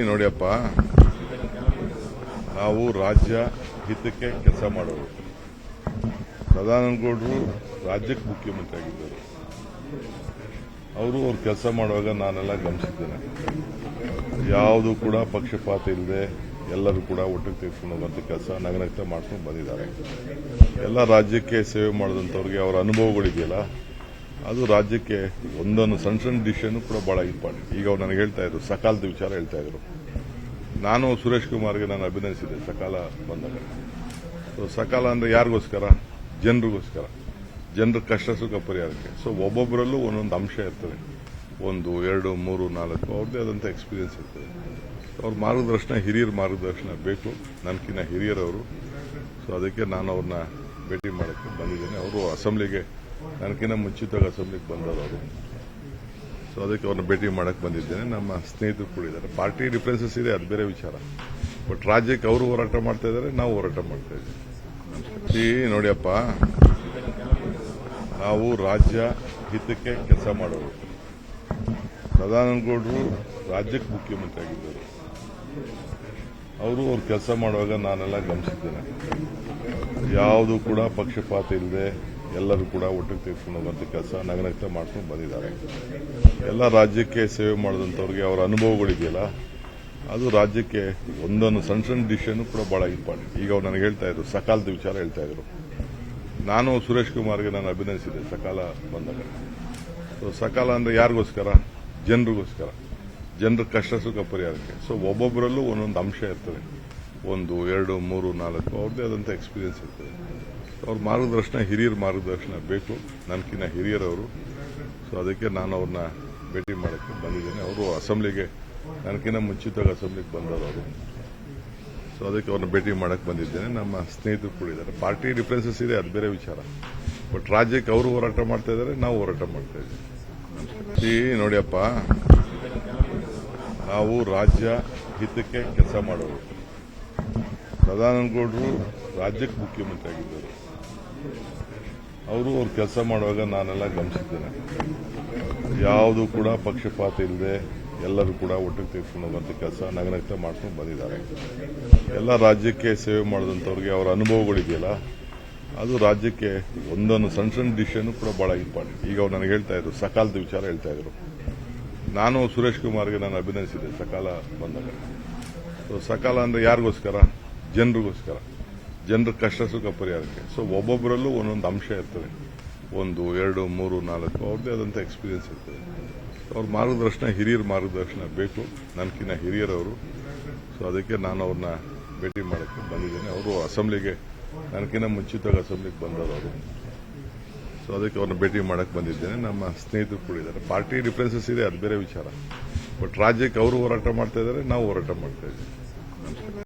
ನೋಡಿಯಪ್ಪ, ನಾವು ರಾಜ್ಯ ಹಿತಕ್ಕೆ ಕೆಲಸ ಮಾಡೋರು. ಸದಾನಂದಗೌಡರು ರಾಜ್ಯಕ್ಕೆ ಮುಖ್ಯಮಂತ್ರಿ ಆಗಿದ್ದರು. ಅವರು ಅವ್ರು ಕೆಲಸ ಮಾಡುವಾಗ ನಾನೆಲ್ಲ ಗಮನಿಸಿದ್ದೇನೆ. ಯಾವುದು ಕೂಡ ಪಕ್ಷಪಾತ ಇಲ್ಲದೆ ಎಲ್ಲರೂ ಕೂಡ ಒಟ್ಟಿಗೆ ತೆಗೆದುಕೊಂಡು ಹೋಗುವಂಥ ಕೆಲಸ ನಗನಗ್ತಾ ಮಾಡ್ಕೊಂಡು ಬಂದಿದ್ದಾರೆ. ಎಲ್ಲ ರಾಜ್ಯಕ್ಕೆ ಸೇವೆ ಮಾಡಿದಂಥವ್ರಿಗೆ ಅವರ ಅನುಭವಗಳಿದೆಯಲ್ಲ, ಅದು ರಾಜ್ಯಕ್ಕೆ ಒಂದೊಂದು ಸಣ್ಣ ಸಣ್ಣ ಡಿಸಿಷನ್ ಕೂಡ ಬಹಳ ಇಂಪಾರ್ಟೆಂಟ್. ಈಗ ಅವ್ರು ನನಗೆ ಹೇಳ್ತಾ ಇದ್ರು, ಸಕಾಲದ ವಿಚಾರ ಹೇಳ್ತಾ ಇದ್ರು. ನಾನು ಸುರೇಶ್ ಕುಮಾರ್ಗೆ ನಾನು ಅಭಿನಂದಿಸಿದೆ ಸಕಾಲ ಬಂದಾಗ. ಸೊ ಸಕಾಲ ಅಂದ್ರೆ ಯಾರಿಗೋಸ್ಕರ? ಜನರಿಗೋಸ್ಕರ, ಜನರ ಕಷ್ಟ ಸುಖ ಪರಿಹಾರಕ್ಕೆ. ಸೊ ಒಬ್ಬೊಬ್ಬರಲ್ಲೂ ಒಂದೊಂದು ಅಂಶ ಇರ್ತದೆ, 1, 2, 3, 4 ಅವ್ರದ್ದೇ ಆದಂಥ ಎಕ್ಸ್ಪೀರಿಯನ್ಸ್ ಇರ್ತದೆ. ಅವ್ರ ಮಾರ್ಗದರ್ಶನ, ಹಿರಿಯರ ಮಾರ್ಗದರ್ಶನ ಬೇಕು. ನನಗಿನ್ನ ಹಿರಿಯರವರು. ಸೊ ಅದಕ್ಕೆ ನಾನು ಅವ್ರನ್ನ ಭೇಟಿ ಮಾಡೋಕ್ಕೆ ಬಂದಿದ್ದೇನೆ. ಅವರು ಅಸೆಂಬ್ಲಿಗೆ ನನಗಿನ್ನ ಮುಂಚಿತವಾಗಿ ಅಸೆಂಬ್ಲಿಗೆ ಬಂದವರು ಅವರು. ಸೊ ಅದಕ್ಕೆ ಅವ್ರನ್ನ ಭೇಟಿ ಮಾಡಕ್ಕೆ ಬಂದಿದ್ದೇನೆ. ನಮ್ಮ ಸ್ನೇಹಿತರು ಕೂಡ ಇದ್ದಾರೆ. ಪಾರ್ಟಿ ಡಿಫರೆನ್ಸಸ್ ಇದೆ, ಅದು ಬೇರೆ ವಿಚಾರ. ಬಟ್ ರಾಜ್ಯಕ್ಕೆ ಅವರು ಹೋರಾಟ ಮಾಡ್ತಾ ಇದ್ದಾರೆ, ನಾವು ಹೋರಾಟ ಮಾಡ್ತಾ ಇದ್ದೀವಿ. ನೋಡಿಯಪ್ಪ, ನಾವು ರಾಜ್ಯ ಹಿತಕ್ಕೆ ಕೆಲಸ ಮಾಡೋರು. ಸದಾನಂದಗೌಡರು ರಾಜ್ಯಕ್ಕೆ ಮುಖ್ಯಮಂತ್ರಿ ಆಗಿದ್ದರು. ಅವರು ಅವ್ರು ಕೆಲಸ ಮಾಡುವಾಗ ನಾನೆಲ್ಲ ಗಮನಿಸಿದ್ದೇನೆ. ಯಾವುದು ಕೂಡ ಪಕ್ಷಪಾತ ಇಲ್ಲದೆ ಎಲ್ಲರೂ ಕೂಡ ಒಟ್ಟಿಗೆ ತೆಗೆದುಕೊಂಡು ಹೋಗುವಂಥ ಕೆಲಸ ನಗನಗ್ತಾ ಮಾಡ್ಕೊಂಡು ಬಂದಿದ್ದಾರೆ. ಎಲ್ಲ ರಾಜ್ಯಕ್ಕೆ ಸೇವೆ ಮಾಡಿದಂಥವ್ರಿಗೆ ಅವರ ಅನುಭವಗಳಿದೆಯಲ್ಲ, ಅದು ರಾಜ್ಯಕ್ಕೆ ಒಂದೊಂದು ಸಣ್ಣ ಸಣ್ಣ ಡಿಸಿಷನ್ ಕೂಡ ಬಹಳ ಇಂಪಾರ್ಟೆಂಟ್. ಈಗ ಅವ್ರು ನನಗೆ ಹೇಳ್ತಾ ಇದ್ರು, ಸಕಾಲದ ವಿಚಾರ ಹೇಳ್ತಾ ಇದ್ರು. ನಾನು ಸುರೇಶ್ ಕುಮಾರ್ಗೆ ನಾನು ಅಭಿನಂದಿಸಿದೆ ಸಕಾಲ ಬಂದಾಗ. ಸೊ ಸಕಾಲ ಅಂದ್ರೆ ಯಾರಿಗೋಸ್ಕರ? ಜನರಿಗೋಸ್ಕರ, ಜನರ ಕಷ್ಟ ಸುಖ ಪರಿಹಾರಕ್ಕೆ. ಸೊ ಒಬ್ಬೊಬ್ಬರಲ್ಲೂ ಒಂದೊಂದು ಅಂಶ ಇರ್ತದೆ, 1, 2, 3, 4 ಅವ್ರದ್ದೇ ಆದಂಥ ಎಕ್ಸ್ಪೀರಿಯನ್ಸ್ ಇರ್ತದೆ. ಅವ್ರ ಮಾರ್ಗದರ್ಶನ, ಹಿರಿಯರ ಮಾರ್ಗದರ್ಶನ ಬೇಕು. ನನಗಿನ್ನ ಹಿರಿಯರವರು. ಸೊ ಅದಕ್ಕೆ ನಾನು ಅವ್ರನ್ನ ಭೇಟಿ ಮಾಡೋಕ್ಕೆ ಬಂದಿದ್ದೇನೆ. ಅವರು ಅಸೆಂಬ್ಲಿಗೆ ನನಗಿನ್ನ ಮುಂಚಿತವಾಗಿ ಅಸೆಂಬ್ಲಿಗೆ ಬಂದವರು ಅವರು. ಸೊ ಅದಕ್ಕೆ ಅವ್ರನ್ನ ಭೇಟಿ ಮಾಡಕ್ಕೆ ಬಂದಿದ್ದೇನೆ. ನಮ್ಮ ಸ್ನೇಹಿತರು ಕೂಡ ಇದ್ದಾರೆ. ಪಾರ್ಟಿ ಡಿಫರೆನ್ಸಸ್ ಇದೆ, ಅದು ಬೇರೆ ವಿಚಾರ. ಬಟ್ ರಾಜ್ಯಕ್ಕೆ ಅವರು ಹೋರಾಟ ಮಾಡ್ತಾ ಇದ್ದಾರೆ, ನಾವು ಹೋರಾಟ ಮಾಡ್ತಾ ಇದ್ದೀವಿ. ನೋಡಿಯಪ್ಪ, ನಾವು ರಾಜ್ಯ ಹಿತಕ್ಕೆ ಕೆಲಸ ಮಾಡೋರು. ಸದಾನಂದಗೌಡರು ರಾಜ್ಯಕ್ಕೆ ಮುಖ್ಯಮಂತ್ರಿ ಆಗಿದ್ದರು. ಅವರು ಅವ್ರು ಕೆಲಸ ಮಾಡುವಾಗ ನಾನೆಲ್ಲ ಗಮನಿಸಿದ್ದೇನೆ. ಯಾವುದು ಕೂಡ ಪಕ್ಷಪಾತ ಇಲ್ಲದೆ ಎಲ್ಲರೂ ಕೂಡ ಒಟ್ಟಿಗೆ ತೆಗೆದುಕೊಂಡು ಹೋಗುವಂಥ ಕೆಲಸ ನಗನಗ್ತಾ ಮಾಡ್ಕೊಂಡು ಬಂದಿದ್ದಾರೆ. ಎಲ್ಲ ರಾಜ್ಯಕ್ಕೆ ಸೇವೆ ಮಾಡಿದಂಥವ್ರಿಗೆ ಅವರ ಅನುಭವಗಳಿದೆಯಲ್ಲ, ಅದು ರಾಜ್ಯಕ್ಕೆ ಒಂದೊಂದು ಸಣ್ಣ ಸಣ್ಣ ಡಿಸಿಷನ್ ಕೂಡ ಬಹಳ ಇಂಪಾರ್ಟೆಂಟ್. ಈಗ ಅವ್ರು ನನಗೆ ಹೇಳ್ತಾ ಇದ್ರು, ಸಕಾಲದ ವಿಚಾರ ಹೇಳ್ತಾ ಇದ್ರು. ನಾನು ಸುರೇಶ್ ಕುಮಾರ್ಗೆ ನಾನು ಅಭಿನಂದಿಸಿದೆ ಸಕಾಲ ಬಂದಾಗ. ಸೊ ಸಕಾಲ ಅಂದ್ರೆ ಯಾರಿಗೋಸ್ಕರ? ಜನರಿಗೋಸ್ಕರ, ಜನರ ಕಷ್ಟ ಸುಖ ಪರಿಹಾರಕ್ಕೆ. ಸೊ ಒಬ್ಬೊಬ್ಬರಲ್ಲೂ ಒಂದೊಂದು ಅಂಶ ಇರ್ತದೆ, 1, 2, 3, 4 ಅವ್ರದ್ದೇ ಆದಂಥ ಎಕ್ಸ್ಪೀರಿಯನ್ಸ್ ಇರ್ತದೆ. ಅವ್ರ ಮಾರ್ಗದರ್ಶನ, ಹಿರಿಯರ ಮಾರ್ಗದರ್ಶನ ಬೇಕು. ನನಗಿನ್ನ ಹಿರಿಯರವರು. ಸೊ ಅದಕ್ಕೆ ನಾನು ಅವ್ರನ್ನ ಭೇಟಿ ಮಾಡೋಕ್ಕೆ ಬಂದಿದ್ದೇನೆ. ಅವರು ಅಸೆಂಬ್ಲಿಗೆ ನನಗಿನ್ನ ಮುಂಚಿತವಾಗಿ ಅಸೆಂಬ್ಲಿಗೆ ಬಂದವರು ಅವರು. ಸೊ ಅದಕ್ಕೆ ಅವ್ರನ್ನ ಭೇಟಿ ಮಾಡಕ್ಕೆ ಬಂದಿದ್ದೇನೆ. ನಮ್ಮ ಸ್ನೇಹಿತರು ಕೂಡ ಇದ್ದಾರೆ. ಪಾರ್ಟಿ ಡಿಫರೆನ್ಸಸ್ ಇದೆ, ಅದು ಬೇರೆ ವಿಚಾರ. ಬಟ್ ರಾಜ್ಯಕ್ಕೆ ಅವರು ಹೋರಾಟ ಮಾಡ್ತಾ ಇದ್ದಾರೆ, ನಾವು ಹೋರಾಟ ಮಾಡ್ತಾ ಇದ್ದೀವಿ.